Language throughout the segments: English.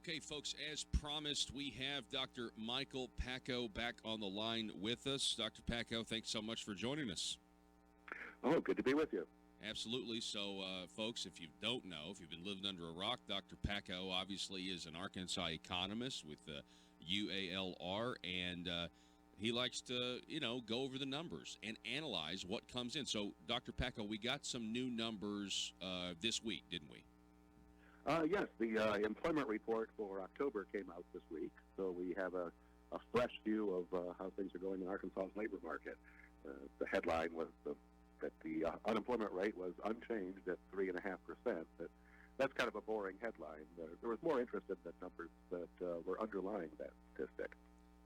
Okay, folks, as promised, we have Dr. Michael Pakko back on the line with us. Dr. Pakko, thanks so much for joining us. Oh, good to be with you. Absolutely. So, folks, if you don't know, if you've been living under a rock, Dr. Pakko obviously is an Arkansas economist with the UALR, and he likes to, go over the numbers and analyze what comes in. So, Dr. Pakko, we got some new numbers this week, didn't we? Yes, the employment report for October came out this week, so we have a fresh view of how things are going in Arkansas's labor market. The headline was that the unemployment rate was unchanged at 3.5%. That's kind of a boring headline. There was more interest in the numbers that were underlying that statistic.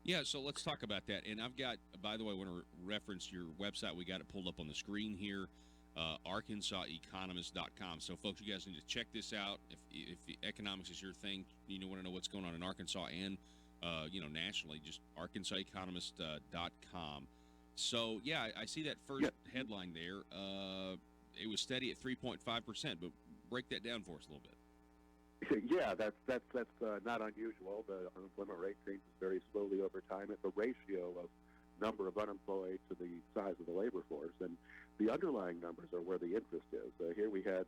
Yeah, so let's talk about that. And I've got, by the way, I want to reference your website. We got it pulled up on the screen here. ArkansasEconomist.com. So, folks, you guys need to check this out. If economics is your thing, you want to know what's going on in Arkansas and, nationally, just ArkansasEconomist.com. So, yeah, I see that first headline there. It was steady at 3.5%, but break that down for us a little bit. Yeah, that's not unusual. The unemployment rate changes very slowly over time. It's a ratio of number of unemployed to the size of the labor force, and the underlying numbers are where the interest is. Here we had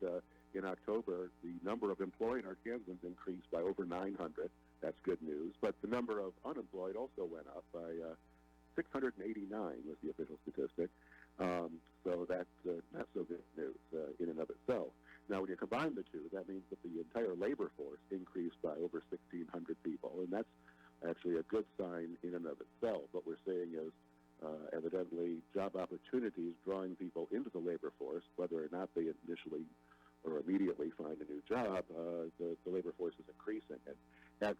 in October the number of employed Arkansans increased by over 900. That's good news, but the number of unemployed also went up by 689 was the official statistic. So that's not so good news in and of itself. Now, when you combine the two, that means that the entire labor force increased by over 1,600 people, and that's actually a good sign in and of itself. What we're seeing is evidently job opportunities drawing people into the labor force, whether or not they initially or immediately find a new job. The labor force is increasing, and at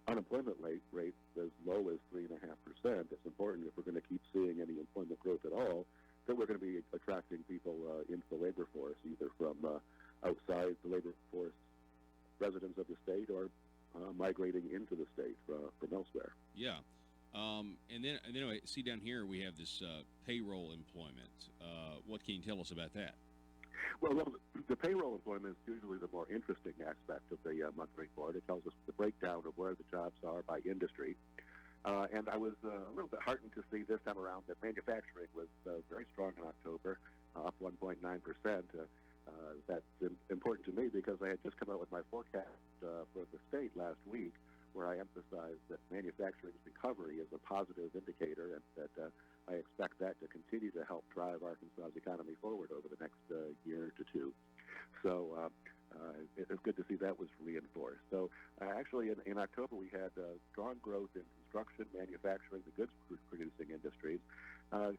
unemployment rate as low as 3.5%, it's important if we're going to keep seeing any employment growth at all that we're going to be attracting people into the labor force, either from outside the labor force residents of the state or migrating into the state from elsewhere. Yeah. And then I see down here we have this payroll employment. What can you tell us about that? Well, the payroll employment is usually the more interesting aspect of the monthly report. It tells us the breakdown of where the jobs are by industry. And I was a little bit heartened to see this time around that manufacturing was very strong in October, up 1.9%. That's important to me because I had just come out with my forecast for the state last week, where I emphasized that manufacturing's recovery is a positive indicator, and that I expect that to continue to help drive Arkansas's economy forward over the next year to two. So it's good to see that was reinforced. So actually in October we had strong growth in construction, manufacturing, the goods-producing industries.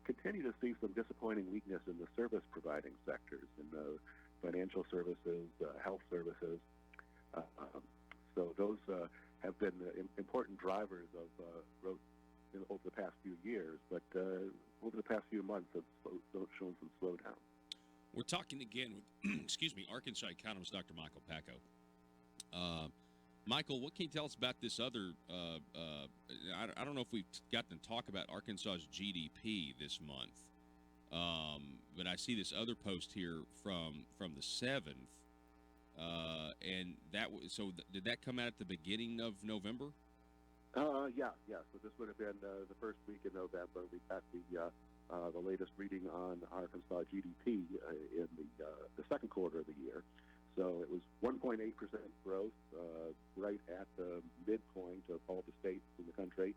Continue to see some disappointing weakness in the service-providing sectors, in financial services, health services. So those have been important drivers of growth over the past few years, but over the past few months have shown some slowdown. We're talking again with, Arkansas economist Dr. Michael Pakko. Michael, what can you tell us about this other, I don't know if we've gotten to talk about Arkansas's GDP this month, but I see this other post here from the 7th, and did that come out at the beginning of November? Yeah. So this would have been the first week in November. We got the latest reading on Arkansas GDP in the second quarter of the year. So it was 1.8% growth, right at the midpoint of all the states in the country.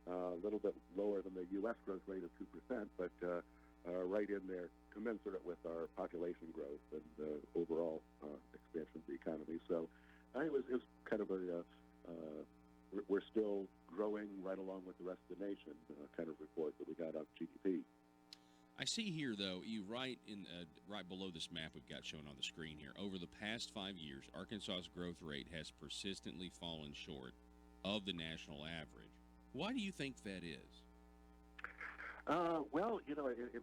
A little bit lower than the U.S. growth rate of 2%, but right in there, commensurate with our population growth and the overall expansion of the economy. So it was kind of we're still growing right along with the rest of the nation kind of report that we got on GDP. I see here, though, you write right below this map we've got shown on the screen here, over the past 5 years, Arkansas's growth rate has persistently fallen short of the national average. Why do you think that is? Well, in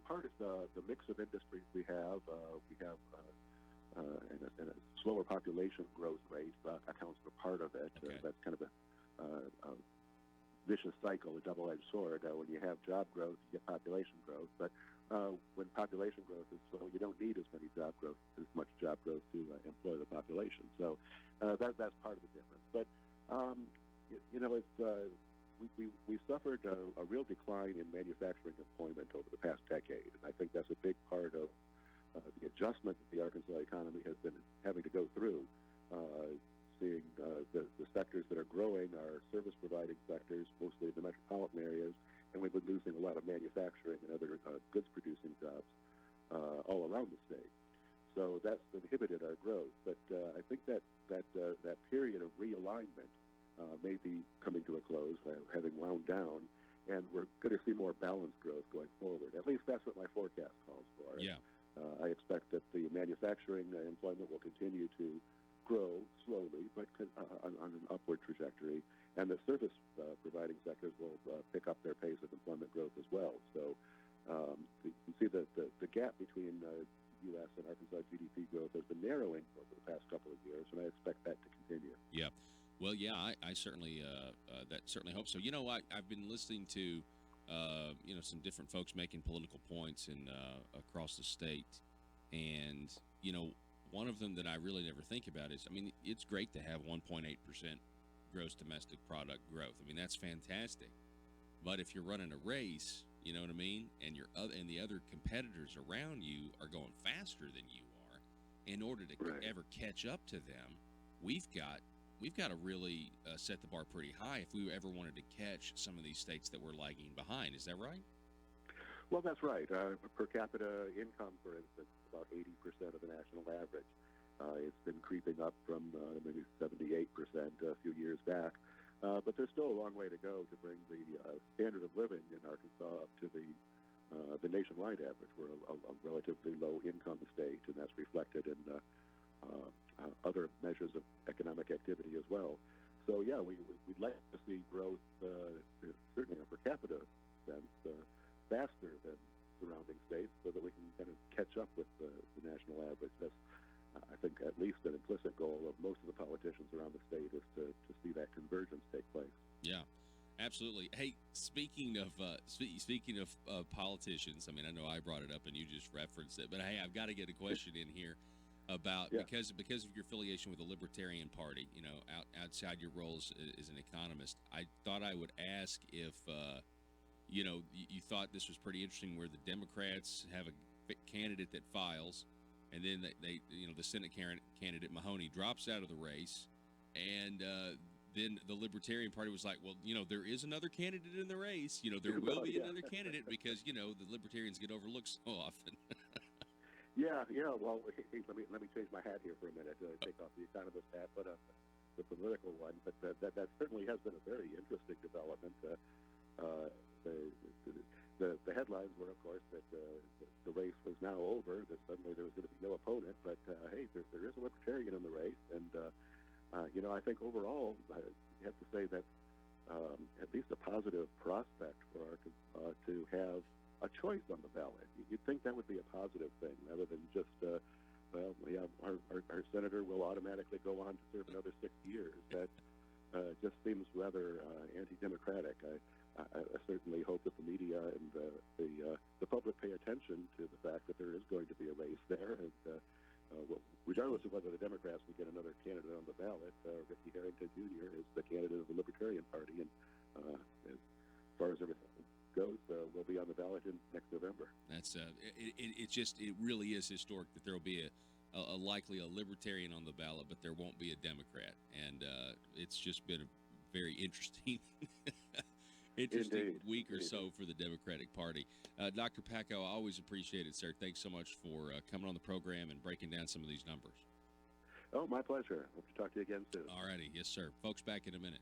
part it's the mix of industries we have. And a slower population growth rate accounts for part of it. Okay. That's kind of a vicious cycle, a double-edged sword. When you have job growth, you get population growth. But when population growth is slow, you don't need as much job growth to employ the population. So that's part of the difference. But It's we suffered a real decline in manufacturing employment over the past decade, and I think that's a big part of the adjustment that the Arkansas economy has been having to go through. Seeing the sectors that are growing are service-providing sectors, mostly in the metropolitan areas, and we've been losing a lot of manufacturing and other goods-producing jobs all around the state. So that's inhibited our growth. But I think that period of realignment may be coming to a close, having wound down, and we're going to see more balanced growth going forward. At least that's what my forecast calls for. Yeah. I expect that the manufacturing employment will continue to grow slowly, but on an upward trajectory, and the service-providing sectors will pick up their pace of employment growth as well. So you can see that the gap between U.S. and Arkansas GDP growth has been narrowing over the past couple of years, and I expect that to continue. Yeah. Well, yeah, I certainly that certainly hope so. I've been listening to some different folks making political points in across the state, and one of them that I really never think about is, it's great to have 1.8% gross domestic product growth. That's fantastic. But if you're running a race, you know what I mean, and and the other competitors around you are going faster than you are, in order to ever catch up to them, we've got to really set the bar pretty high if we ever wanted to catch some of these states that were lagging behind. Is that right? Well, that's right. Per capita income, for instance, is about 80% of the national average. It's been creeping up from maybe 78% a few years back. But there's still a long way to go to bring the standard of living in Arkansas up to the nationwide average. We're a relatively low-income state, and that's reflected in other measures of economic activity as well. So, yeah, we'd like to see growth, certainly in a per capita sense, faster than surrounding states, so that we can kind of catch up with the national average. That's, I think, at least an implicit goal of most of the politicians around the state, is to see that convergence take place. Yeah, absolutely. Hey, speaking of politicians, I know I brought it up and you just referenced it, but hey, I've got to get a question in here about because of your affiliation with the Libertarian Party. Outside your role as an economist, I thought I would ask if you thought this was pretty interesting, where the Democrats have a candidate that files, and then they the Senate candidate Mahoney drops out of the race, and then the Libertarian Party was like, well, there is another candidate in the race. There will be another candidate, because the Libertarians get overlooked so often. Yeah. Well, hey, let me change my hat here for a minute. Take off the economist hat, but the political one. But that certainly has been a very interesting development. The headlines were, of course, that the race was now over, that suddenly there was going to be no opponent. But hey, there is a Libertarian in the race, and I think overall, you have to say that at least a positive prospect for Arkansas to have a choice on the ballot. You'd think that would be a positive thing, rather than just our senator will automatically go on to serve another 6 years. That just seems rather anti-democratic. I certainly hope that the media and the public pay attention to the fact that there is going to be a race there, and regardless of whether the Democrats will get another candidate on the ballot, Ricky Harrington Jr. is the candidate of the Libertarian Party, and as far as everything goes, will be on the ballot in next November. That's it really is historic that there will be a likely a Libertarian on the ballot, but there won't be a Democrat, and it's just been a very interesting week or so for the Democratic Party. Dr. Pakko, I always appreciate it, sir. Thanks so much for coming on the program and breaking down some of these numbers. Oh, my pleasure. Hope to talk to you again soon. All righty. Yes, sir. Folks, back in a minute.